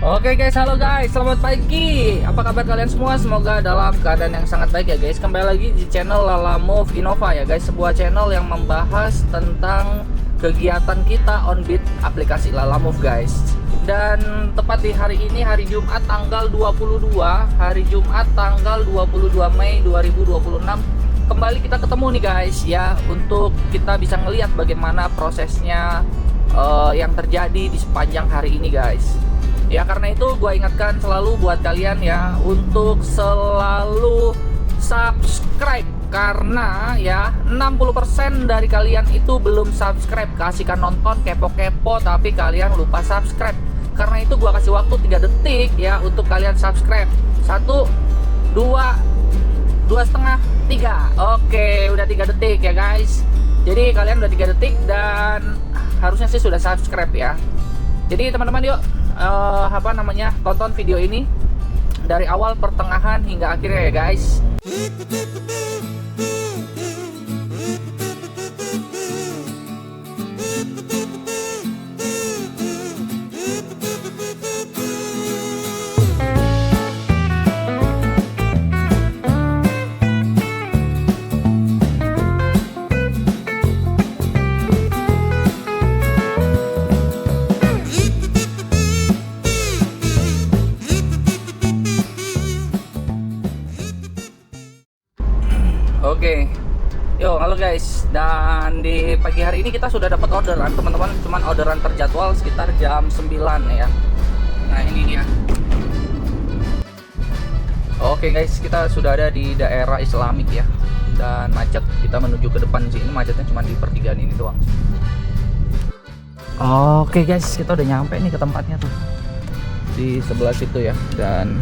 Oke guys, halo guys, selamat pagi. Apa kabar kalian semua? Semoga dalam keadaan yang sangat baik ya guys. Kembali lagi di channel Lalamove Innova ya guys, sebuah channel yang membahas tentang kegiatan kita on beat aplikasi Lalamove guys. Dan tepat di hari ini, hari Jumat tanggal 22, hari Jumat tanggal 22 Mei 2026, kembali kita ketemu nih guys ya, untuk kita bisa ngelihat bagaimana prosesnya yang terjadi di sepanjang hari ini guys. Ya karena itu gue ingatkan selalu buat kalian ya untuk selalu subscribe, karena ya 60% dari kalian itu belum subscribe. Kasihkan nonton kepo-kepo tapi kalian lupa subscribe. Karena itu gue kasih waktu 3 detik ya untuk kalian subscribe. 1, 2, 2,5, 3. Oke, udah 3 detik ya guys. Jadi kalian udah 3 detik dan harusnya sih sudah subscribe ya. Jadi teman-teman yuk tonton video ini dari awal, pertengahan hingga akhirnya ya guys. Oke, yo halo guys, dan di pagi hari ini kita sudah dapat orderan teman-teman, cuman orderan terjadwal sekitar jam 9 ya. Nah ini dia. Oke guys, kita sudah ada di daerah Islamik ya, dan macet. Kita menuju ke depan sini, macetnya cuma di pertigaan ini doang. Oke guys, kita udah nyampe nih ke tempatnya tuh, di sebelah situ ya, dan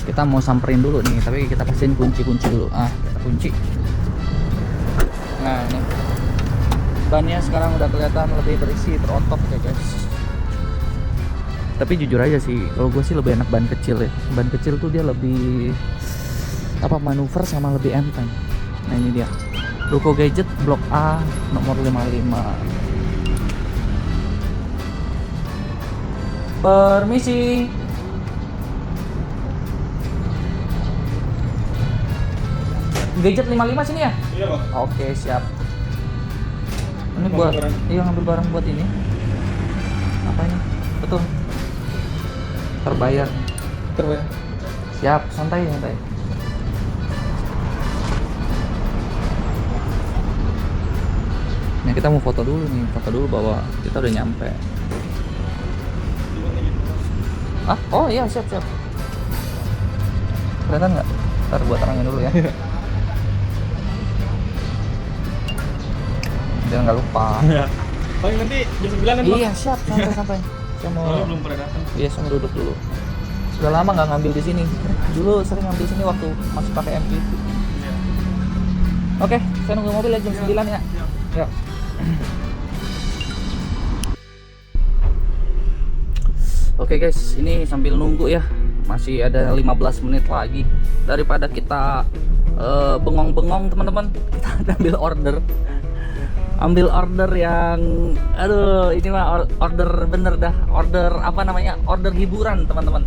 kita mau samperin dulu nih, tapi kita pastiin kunci-kunci dulu. Kita kunci. Nah ini bannya sekarang udah kelihatan lebih berisi, berotot ya guys. Tapi jujur aja sih, kalau gue sih lebih enak ban kecil ya. Ban kecil tuh dia lebih manuver sama lebih enteng. Nah ini dia, Ruko Gadget Blok A nomor 55. Permisi. Gadget 55 sini ya? Iya bang. Oke siap. Ini buat, iya ngambil barang buat ini. Apa ini? Betul. Terbayar. Siap, santai. Nah kita mau foto dulu nih, bahwa kita udah nyampe. Oh iya siap. Kelihatan nggak? Ntar buat terangin dulu ya. Jangan nggak lupa. Ya. Paling nanti jam 9 kan? Iya siap, sampai. Saya mau. Belum pernah datang. Iya, saya mau duduk dulu. Sudah lama nggak ngambil di sini. Dulu sering ngambil sini waktu masih pakai MV. Iya. Oke, saya nunggu mobil ya jam 9 ya. Yuk. Oke guys, ini sambil nunggu ya. Masih ada 15 menit lagi. Daripada kita bengong-bengong teman-teman, kita ambil order yang ini mah order bener dah, order hiburan teman-teman.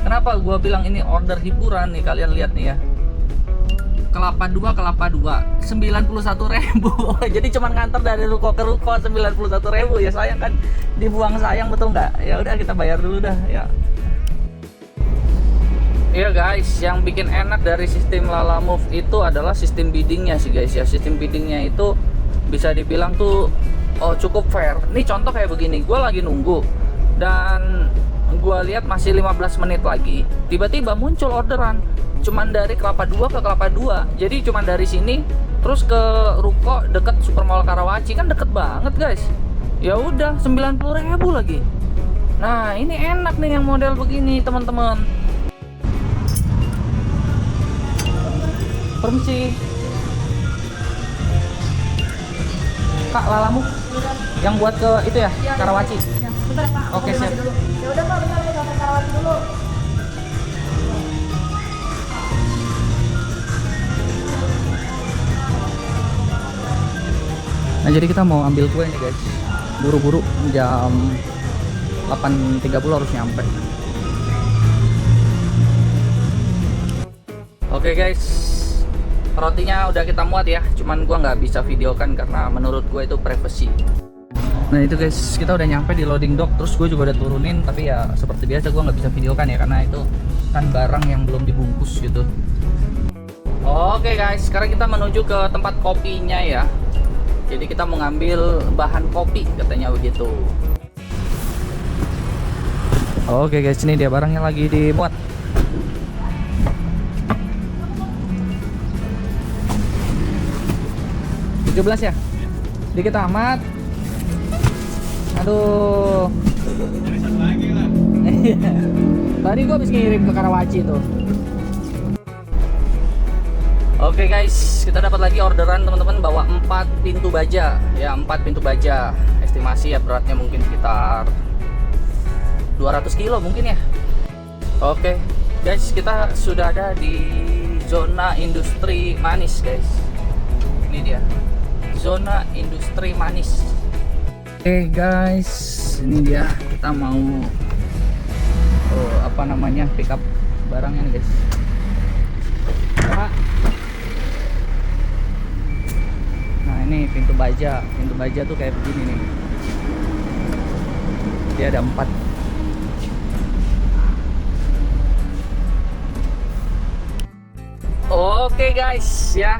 Kenapa gua bilang ini order hiburan nih? Kalian lihat nih ya, kelapa 2 91.000. Jadi cuman nganter dari ruko ke ruko 91.000 ya. Sayang kan, dibuang sayang, betul nggak? Ya udah kita bayar dulu dah ya. Iya guys, yang bikin enak dari sistem Lalamove itu adalah sistem biddingnya sih guys ya. Sistem biddingnya itu bisa dibilang tuh cukup fair. Ini contoh kayak begini, gue lagi nunggu dan gue lihat masih 15 menit lagi, tiba-tiba muncul orderan cuman dari Kelapa 2 ke Kelapa 2. Jadi cuman dari sini terus ke ruko deket Supermall Karawaci, kan deket banget guys. Ya udah 90.000 lagi. Nah ini enak nih yang model begini teman-teman. Permisi Kak, Lalamove yang buat ke itu ya, Karawaci. Ya, bentar Pak. Oke, siap. Ya udah Pak, bentar ya, ke Karawaci dulu. Nah jadi kita mau ambil kue nih guys, buru-buru, jam 8.30 harus nyampe. Oke guys, rotinya udah kita muat ya. Cuman gua nggak bisa videokan karena menurut gua itu privacy. Nah itu guys, kita udah nyampe di loading dock. Terus gue juga udah turunin, tapi ya seperti biasa gue nggak bisa videokan ya karena itu kan barang yang belum dibungkus gitu. Oke guys, sekarang kita menuju ke tempat kopinya ya. Jadi kita mau ngambil bahan kopi katanya begitu. Oke guys, ini dia barangnya lagi dimuat. Belas ya? Dikit amat. Aduh. Jadi satu lagi lah. Tadi gua habis ngirim ke Karawaci tuh. Oke guys, kita dapat lagi orderan teman-teman, bawa 4 pintu baja. Ya, 4 pintu baja. Estimasi ya beratnya mungkin sekitar 200 kilo mungkin ya. Oke, guys, kita sudah ada di zona industri manis, guys. Ini dia. Zona industri manis. Oke guys, ini dia, kita mau pick up barangnya nih guys. Pak. Nah ini pintu baja tuh kayak begini nih. Dia ada 4. Oke guys ya,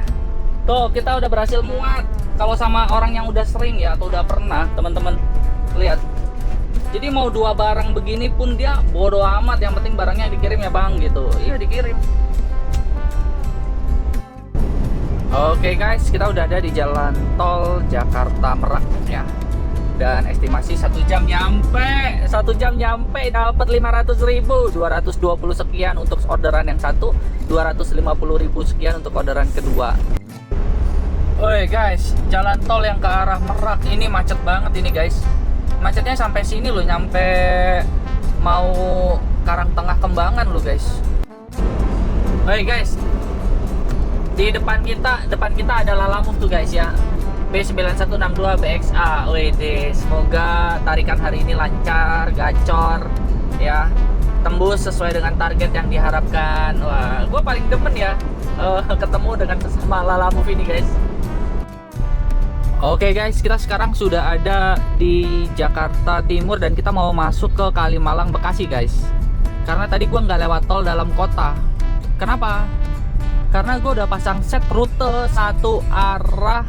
tuh kita udah berhasil muat. Kalau sama orang yang udah sering ya atau udah pernah, teman-teman lihat. Jadi mau 2 barang begini pun dia bodo amat, yang penting barangnya dikirim ya bang gitu. Iya dikirim. Oke guys, kita udah ada di jalan tol Jakarta Merak ya. Dan estimasi 1 jam nyampe, dapat 500.000, 220 sekian untuk orderan yang satu, 250.000 sekian untuk orderan kedua. Oi guys, jalan tol yang ke arah Merak ini macet banget ini guys. Macetnya sampai sini loh, nyampe mau Karangtengah Kembangan loh guys. Oi guys, di depan kita ada Lalamove tuh guys ya. B9162 BXA. WD, semoga tarikan hari ini lancar, gacor ya. Tembus sesuai dengan target yang diharapkan. Wah, gue paling demen ya ketemu dengan sesama Lalamove ini guys. Oke guys, kita sekarang sudah ada di Jakarta Timur dan kita mau masuk ke Kalimalang Bekasi guys. Karena tadi gua nggak lewat tol dalam kota. Kenapa? Karena gua udah pasang set rute 1 arah,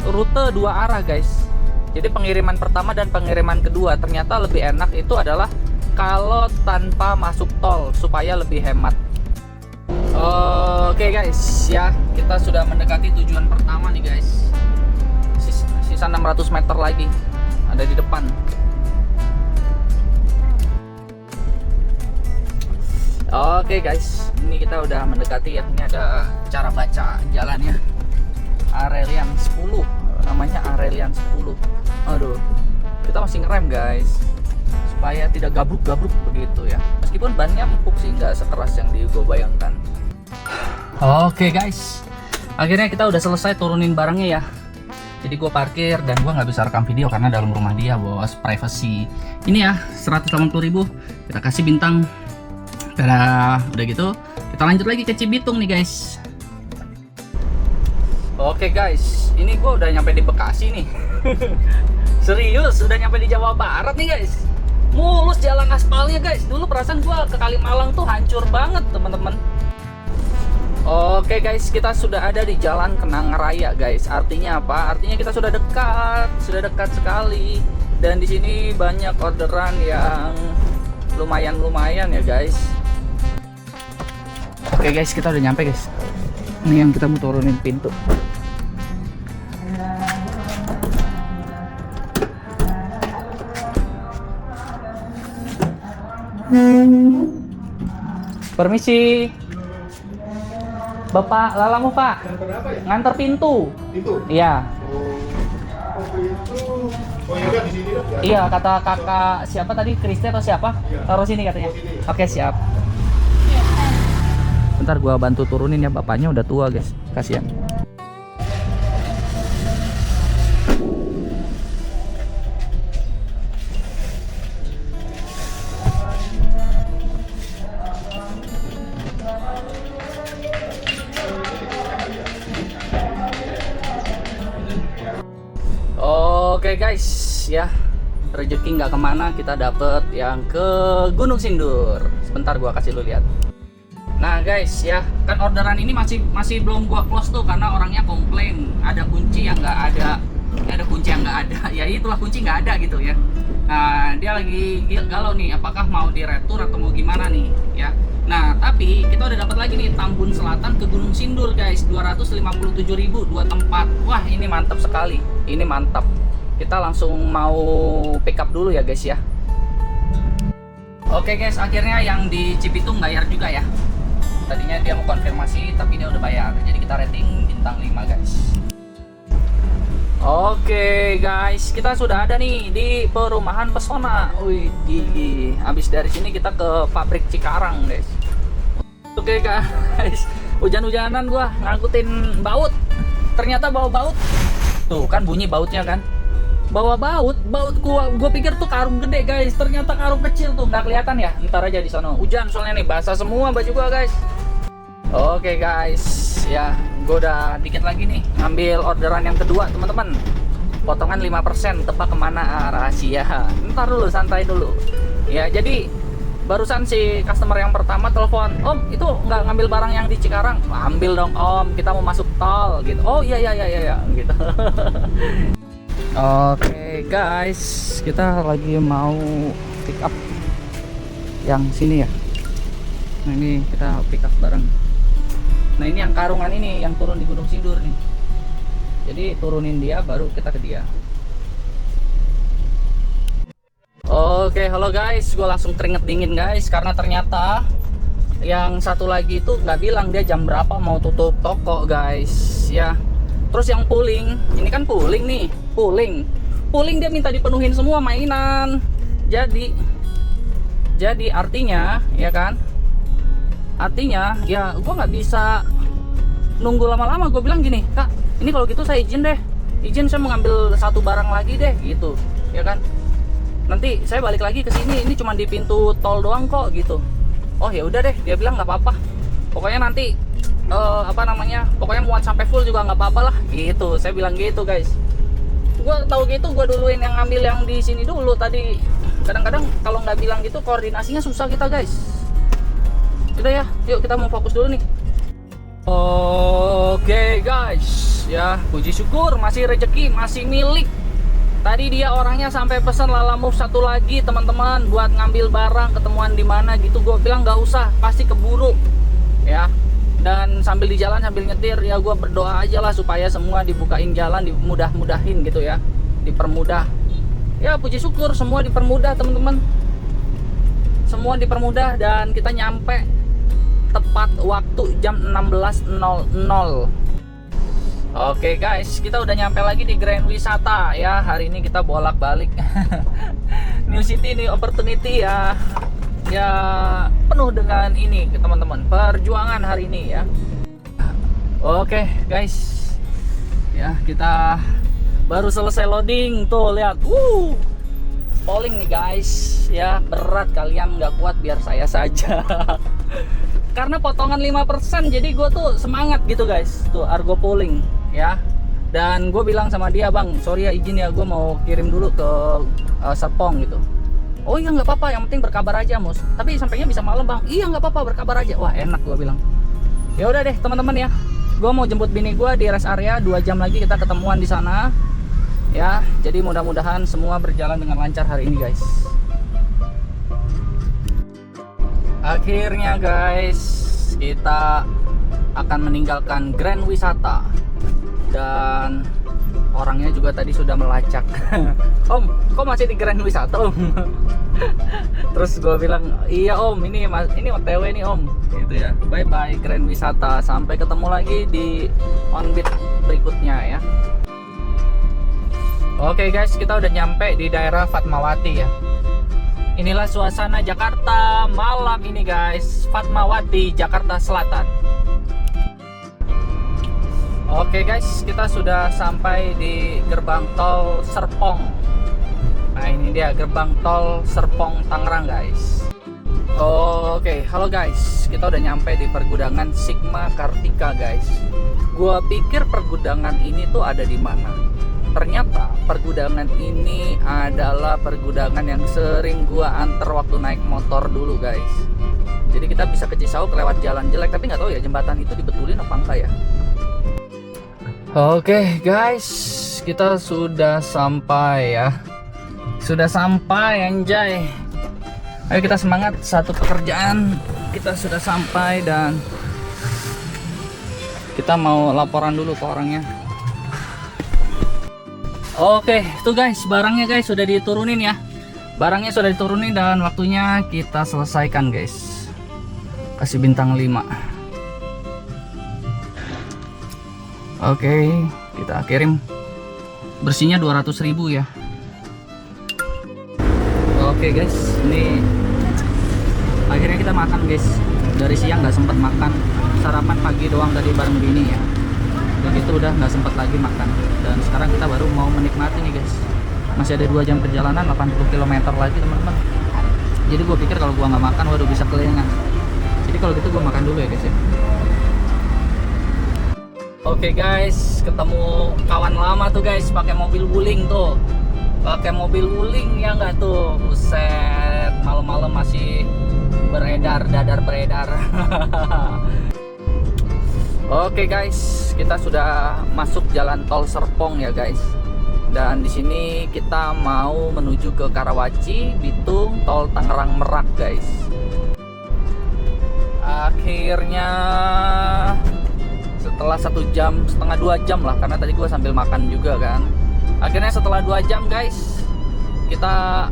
rute 2 arah guys. Jadi pengiriman pertama dan pengiriman kedua ternyata lebih enak itu adalah kalau tanpa masuk tol supaya lebih hemat. Oke guys ya, kita sudah mendekati tujuan pertama nih guys. Sisa 600 meter lagi ada di depan. Oke guys, ini kita udah mendekati ya. Ini ada cara baca jalannya. Aurelian 10, namanya Aurelian 10. Aduh, kita masih ngerem guys supaya tidak gabruk-gabruk begitu ya. Meskipun bannya empuk sih, nggak sekeras yang gue bayangkan. Oke guys, akhirnya kita udah selesai turunin barangnya ya. Jadi gue parkir dan gue nggak bisa rekam video karena dalam rumah dia bos, privacy. Ini ya 180.000, kita kasih bintang. Dadah, udah gitu kita lanjut lagi ke Cibitung nih guys. Oke guys, ini gue udah nyampe di Bekasi nih. Serius, udah nyampe di Jawa Barat nih guys. Mulus jalan aspalnya guys. Dulu perasaan gue ke Kalimalang tuh hancur banget teman-teman. Oke guys, kita sudah ada di Jalan Kenang Raya guys. Artinya apa? Artinya kita sudah dekat sekali. Dan di sini banyak orderan yang lumayan ya guys. Oke guys, kita udah nyampe guys. Ini yang kita mau turunin pintu. Permisi. Bapak Lalamove Pak. Nganter apa ya? Nganter pintu. Pintu? Iya. Oh, pintu. Oh iya di sini ya? Iya, kata kakak siapa tadi? Kristi atau siapa? Iya. Taruh sini katanya. Oh, sini. Oke, siap. Bentar gua bantu turunin ya, bapaknya udah tua guys. Kasihan. Oke guys, ya rezeki nggak kemana, kita dapet yang ke Gunung Sindur. Sebentar gua kasih lu lihat. Nah guys ya, kan orderan ini masih belum gua close tuh karena orangnya komplain ada kunci yang nggak ada, ya itulah kunci nggak ada gitu ya. Nah dia lagi galau nih, apakah mau diretur atau mau gimana nih ya. Nah tapi kita udah dapat lagi nih Tambun Selatan ke Gunung Sindur guys, 257.000 dua tempat. Wah ini mantap sekali, ini mantap. Kita langsung mau pick up dulu ya guys ya. Oke guys, akhirnya yang di Cibitung bayar juga ya. Tadinya dia mau konfirmasi tapi dia udah bayar, jadi kita rating bintang 5 guys. Oke guys, kita sudah ada nih di perumahan Pesona. Wih, habis dari sini kita ke pabrik Cikarang guys. Oke guys, hujan-hujanan gua ngangkutin baut, ternyata bawa baut. Tuh kan bunyi bautnya kan, bawa baut gua pikir tuh karung gede guys, ternyata karung kecil tuh, nggak kelihatan ya. Ntar aja di sana hujan soalnya nih, basah semua baju gua guys. Oke guys, ya gua udah dikit lagi nih ngambil orderan yang kedua teman-teman. Potongan 5%, tebak kemana? Rahasia. Ntar dulu, santai dulu ya. Jadi barusan si customer yang pertama telepon, "Om, itu nggak ngambil barang yang di Cikarang?" "Ambil dong Om, kita mau masuk tol." Gitu. "Oh iya gitu." Oke guys, kita lagi mau pick up yang sini ya. Nah ini kita pick up bareng. Nah ini yang karungan ini yang turun di Gunung Sindur nih. Jadi turunin dia baru kita ke dia. Oke, halo guys, gue langsung keringet dingin guys karena ternyata yang satu lagi itu nggak bilang dia jam berapa mau tutup toko guys ya. Terus yang pooling, ini kan pooling nih, pooling dia minta dipenuhin semua mainan. Jadi artinya ya kan, artinya ya gue nggak bisa nunggu lama-lama. Gue bilang gini, "Kak, ini kalau gitu saya izin saya mau ngambil satu barang lagi deh," gitu ya kan. "Nanti saya balik lagi ke sini, ini cuma di pintu tol doang kok," gitu. "Oh ya udah deh," dia bilang, "nggak apa-apa. Pokoknya nanti pokoknya muat sampai full juga nggak apa-apa lah," gitu. Saya bilang gitu guys. Gue tahu gitu, gue duluin yang ngambil yang di sini dulu tadi. Kadang-kadang kalau nggak bilang gitu koordinasinya susah kita guys. Udah ya, yuk kita mau fokus dulu nih. Oke guys, ya puji syukur masih rezeki, masih milik. Tadi dia orangnya sampai pesan Lalamove satu lagi teman-teman buat ngambil barang, ketemuan di mana gitu. Gue bilang nggak usah, pasti keburu ya. Dan sambil di jalan sambil nyetir ya gue berdoa aja lah supaya semua dibukain jalan, dimudah-mudahin gitu ya, dipermudah. Ya puji syukur semua dipermudah teman-teman, semua dipermudah dan kita nyampe tepat waktu jam 16.00. Oke guys, kita udah nyampe lagi di Grand Wisata ya. Hari ini kita bolak-balik New City, New Opportunity ya. Ya penuh dengan ini teman-teman, perjuangan hari ini ya. Oke guys, ya kita baru selesai loading tuh, lihat polling nih guys ya. Berat, kalian nggak kuat biar saya saja. Karena potongan 5%, jadi gue tuh semangat gitu guys. Tuh Argo polling ya. Dan gue bilang sama dia, "Bang, sorry ya, izin ya, gue mau kirim dulu ke Serpong gitu." "Oh iya nggak apa-apa, yang penting berkabar aja Mus." "Tapi sampainya bisa malam Bang." "Iya nggak apa-apa, berkabar aja." Wah enak, gue bilang. Ya udah deh teman-teman ya, gue mau jemput bini gue di rest area. 2 jam lagi kita ketemuan di sana ya. Jadi mudah-mudahan semua berjalan dengan lancar hari ini guys. Akhirnya guys, kita akan meninggalkan Grand Wisata. Dan orangnya juga tadi sudah melacak. "Om, kok masih di Grand Wisata Om?" Terus gue bilang, "Iya Om, ini OTW nih Om," gitu ya. Bye bye Grand Wisata, sampai ketemu lagi di onbit berikutnya ya. Oke guys, kita udah nyampe di daerah Fatmawati ya. Inilah suasana Jakarta malam ini guys, Fatmawati, Jakarta Selatan. Oke guys, kita sudah sampai di gerbang tol Serpong. Nah ini dia gerbang tol Serpong Tangerang guys. Oke, halo guys, kita udah nyampe di pergudangan Sigma Kartika guys. Gua pikir pergudangan ini tuh ada di mana? ternyata pergudangan ini adalah pergudangan yang sering gua anter waktu naik motor dulu guys. Jadi kita bisa ke Cisauk lewat jalan jelek, tapi nggak tahu ya jembatan itu dibetulin apa enggak ya. Oke guys, kita sudah sampai ya. Sudah sampai anjay. Ayo kita semangat, satu pekerjaan kita sudah sampai dan kita mau laporan dulu ke orangnya. Oke, tuh guys, barangnya guys sudah diturunin ya. Barangnya sudah diturunin dan waktunya kita selesaikan guys. Kasih bintang 5. Oke, kita kirim. Bersihnya 200.000 ya. Oke guys, ini akhirnya kita makan guys. Dari siang nggak sempat makan, sarapan pagi doang tadi bareng bini ya. Begitu udah nggak sempat lagi makan. Dan sekarang kita baru mau menikmati nih guys. Masih ada 2 jam perjalanan, 80 km lagi teman-teman. Jadi gue pikir kalau gua nggak makan, waduh bisa kelengan. Jadi kalau gitu gue makan dulu ya guys ya. Oke guys, ketemu kawan lama tuh guys, pakai mobil wuling tuh. Pakai mobil wuling ya nggak tuh, buset, malam-malam masih beredar, dadar beredar. Oke guys, kita sudah masuk jalan tol Serpong ya guys. Dan di sini kita mau menuju ke Karawaci, Bitung, tol Tangerang Merak guys. Akhirnya setelah 1 jam, setengah 2 jam lah, karena tadi gua sambil makan juga kan. Akhirnya setelah 2 jam guys, kita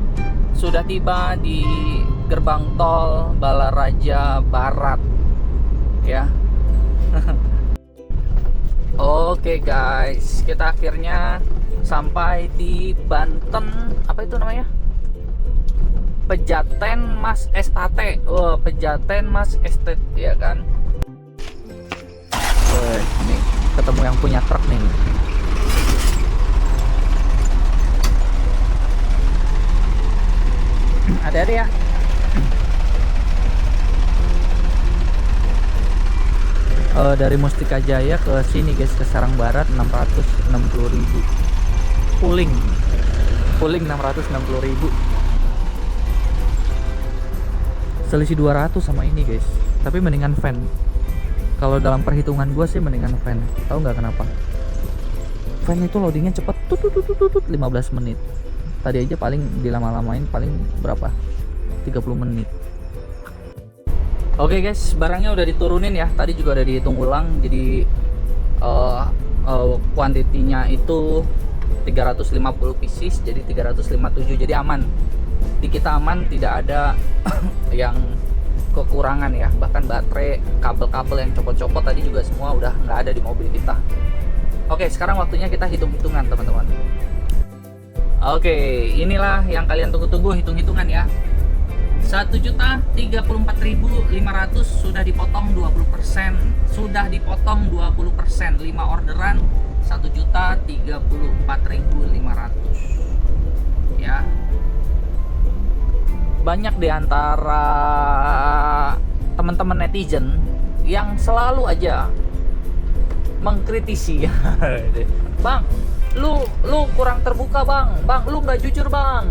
sudah tiba di gerbang tol Balaraja Barat ya. Oke guys, kita akhirnya sampai di Banten, apa itu namanya? Pejaten Mas Estate. Oh, Pejaten Mas Estate ya kan. Nih, ketemu yang punya truk nih. Ada ya. Dari Mustika Jaya ke sini guys, ke Serang Barat 660.000. Puling 660.000. Selisih 200 sama ini guys. Tapi mendingan van. Kalau dalam perhitungan gue sih mendingan van. Tahu nggak kenapa? Van itu loadingnya cepet, 15 menit. Tadi aja paling dilama-lamain paling berapa? 30 menit. Oke guys, barangnya udah diturunin ya. Tadi juga udah dihitung ulang. Jadi kuantitinya itu 350 pieces, jadi 357. Jadi aman. Di kita aman, tidak ada yang kekurangan ya. Bahkan baterai, kabel-kabel yang copot-copot tadi juga semua udah nggak ada di mobil kita. Oke, sekarang waktunya kita hitung-hitungan teman-teman. Oke, inilah yang kalian tunggu-tunggu, hitung-hitungan ya. 1.034.500 sudah dipotong 20%, sudah dipotong 20%, 5 orderan 1.034.500 ya. Banyak diantara teman-teman netizen yang selalu aja mengkritisi. Bang, lu kurang terbuka bang, lu nggak jujur bang.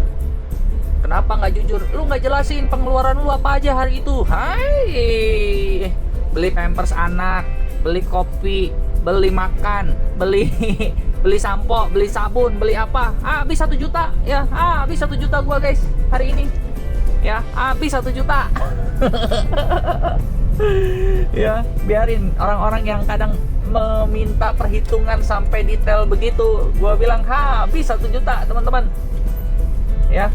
Kenapa nggak jujur? Lu nggak jelasin pengeluaran lu apa aja hari itu. Hai, beli pampers anak, beli kopi, beli makan, beli sampo, beli sabun, beli apa? Habis 1 juta ya, habis 1 juta gua guys hari ini ya, habis 1 juta. Ya, biarin orang-orang yang kadang meminta perhitungan sampai detail begitu. Gua bilang habis 1 juta teman-teman ya.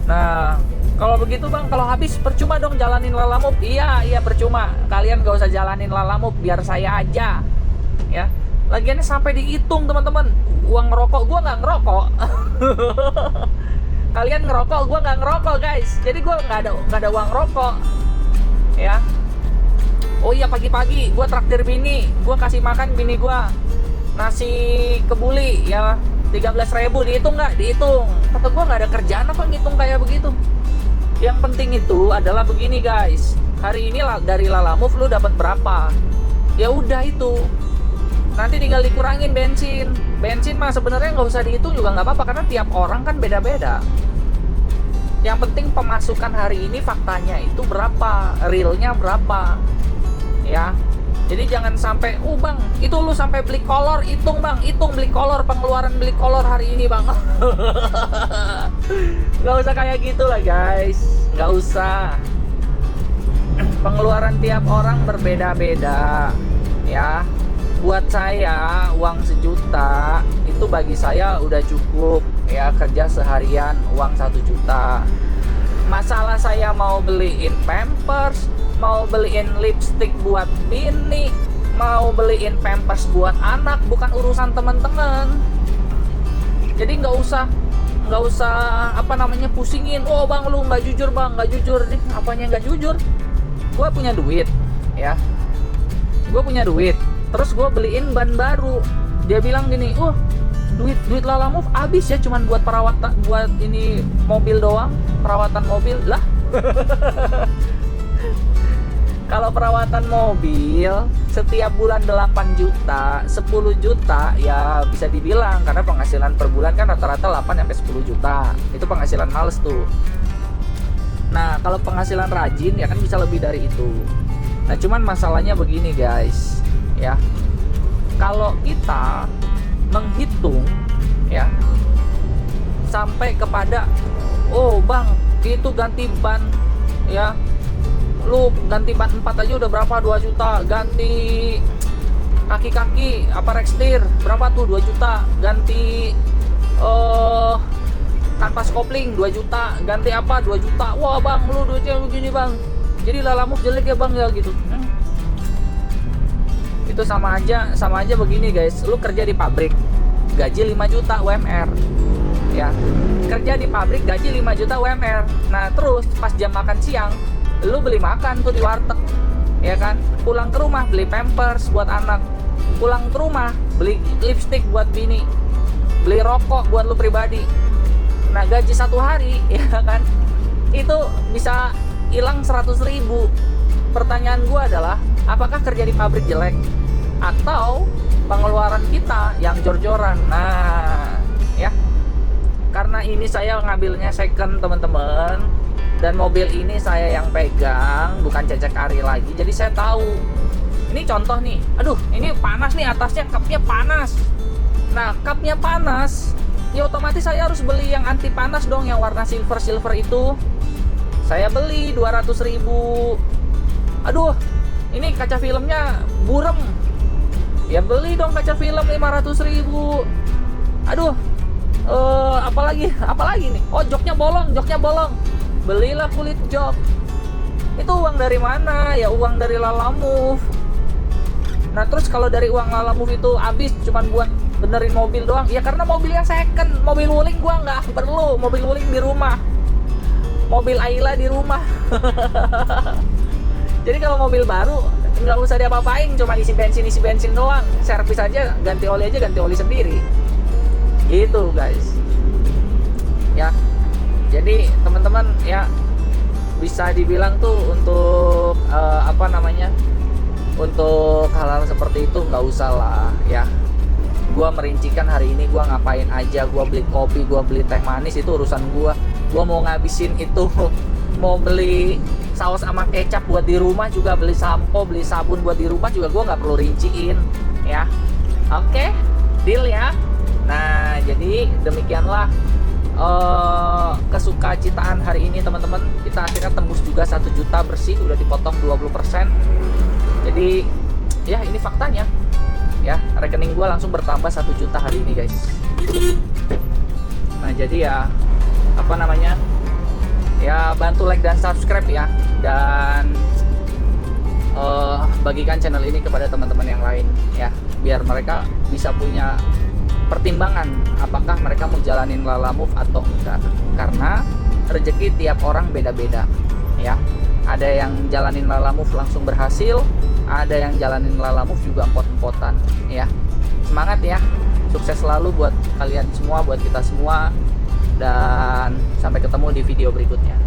Nah, kalau begitu bang, kalau habis percuma dong jalanin Lalamove. Iya percuma. Kalian gak usah jalanin Lalamove, biar saya aja ya. Lagiannya sampai dihitung teman-teman. Uang ngerokok gua nggak ngerokok. Kalian ngerokok, gua nggak ngerokok guys. Jadi gua nggak ada uang rokok ya. Oh iya, pagi-pagi gua traktir bini, gua kasih makan bini gua nasi kebuli ya, 13.000. Dihitung nggak? Dihitung. Kata gua nggak ada kerjaan apa ngitung kayak begitu. Yang penting itu adalah begini guys, hari ini dari Lalamove lu dapat berapa, ya udah itu. nanti tinggal dikurangin bensin mah sebenarnya nggak usah dihitung juga nggak apa-apa karena tiap orang kan beda-beda. Yang penting pemasukan hari ini faktanya itu berapa, realnya berapa, ya. Jadi jangan sampai, bang, itu lu sampai beli kolor, hitung beli kolor, pengeluaran beli kolor hari ini bang. Nggak usah kayak gitu lah guys, nggak usah. Pengeluaran tiap orang berbeda-beda, ya. Buat saya uang 1 juta itu bagi saya udah cukup, ya, kerja seharian uang 1 juta. Masalah saya mau beliin pampers, mau beliin lipstick buat bini, mau beliin pampers buat anak, bukan urusan teman-teman. Jadi nggak usah pusingin. Oh bang, lu nggak jujur bang, nggak jujur. Apanya nggak jujur? Gue punya duit, ya. Gue punya duit. Terus gue beliin ban baru. Dia bilang gini, duit Lalamove habis ya cuman buat perawatan, buat ini mobil doang, perawatan mobil lah. Kalau perawatan mobil setiap bulan 8 juta, 10 juta ya bisa dibilang karena penghasilan per bulan kan rata-rata 8 sampai 10 juta. Itu penghasilan males tuh. Nah, kalau penghasilan rajin ya kan bisa lebih dari itu. Nah, cuman masalahnya begini guys, ya. Kalau kita menghitung, ya, sampai kepada, bang, itu ganti ban, ya, lu ganti ban 4 aja udah berapa, 2 juta, ganti kaki-kaki apa rekstir berapa tuh, 2 juta, ganti kanvas kopling 2 juta, ganti apa 2 juta. Wah bang, lu duitnya begini bang, jadi Lalamove jelek ya bang ya gitu. Itu sama aja begini guys. Lu kerja di pabrik gaji 5 juta UMR, ya, kerja di pabrik gaji 5 juta UMR. Nah terus pas jam makan siang lu beli makan tuh di warteg, ya kan, pulang ke rumah beli pampers buat anak, pulang ke rumah beli lipstick buat bini, beli rokok buat lu pribadi. Nah gaji 1 hari ya kan itu bisa hilang 100.000. Pertanyaan gua adalah, apakah kerja di pabrik jelek atau pengeluaran kita yang jor-joran? Nah ya, karena ini saya ngambilnya second teman-teman, dan mobil ini saya yang pegang, bukan Cecek Ari lagi. Jadi saya tahu. Ini contoh nih, aduh ini panas nih, atasnya cupnya panas. Nah cupnya panas, ya otomatis saya harus beli yang anti panas dong, yang warna silver itu. Saya beli 200.000. Aduh, ini kaca filmnya burem, ya beli dong kaca film 500.000. Aduh, apalagi nih, joknya bolong, belilah kulit jok. Itu uang dari mana? Ya uang dari Lalamove. Nah terus kalau dari uang Lalamove itu habis cuman buat benerin mobil doang, ya karena mobilnya second. Mobil wuling gua nggak perlu, mobil wuling di rumah, mobil Ayla di rumah. Jadi kalau mobil baru nggak usah diapa-apain, cuma isi bensin doang, servis aja, ganti oli sendiri gitu guys, ya. Jadi teman-teman ya, bisa dibilang tuh untuk untuk hal-hal seperti itu nggak usah lah ya. Gua merincikan hari ini gua ngapain aja. Gua beli kopi, gua beli teh manis, itu urusan gua mau ngabisin itu. Mau beli saus sama kecap buat di rumah juga, beli sampo, beli sabun buat di rumah juga gua nggak perlu rinciin ya. Oke, deal ya. Nah jadi demikianlah kesukacitaan hari ini teman-teman. Kita akhirnya tembus juga 1 juta bersih, udah dipotong 20%. Jadi ya ini faktanya ya, rekening gua langsung bertambah 1 juta hari ini guys. Nah jadi ya ya bantu like dan subscribe ya, dan bagikan channel ini kepada teman-teman yang lain ya, biar mereka bisa punya pertimbangan apakah mereka mau jalanin Lalamove atau enggak. Karena rezeki tiap orang beda-beda ya. Ada yang jalanin Lalamove langsung berhasil, ada yang jalanin Lalamove juga empot-empotan ya. Semangat ya, sukses selalu buat kalian semua, buat kita semua, dan sampai ketemu di video berikutnya.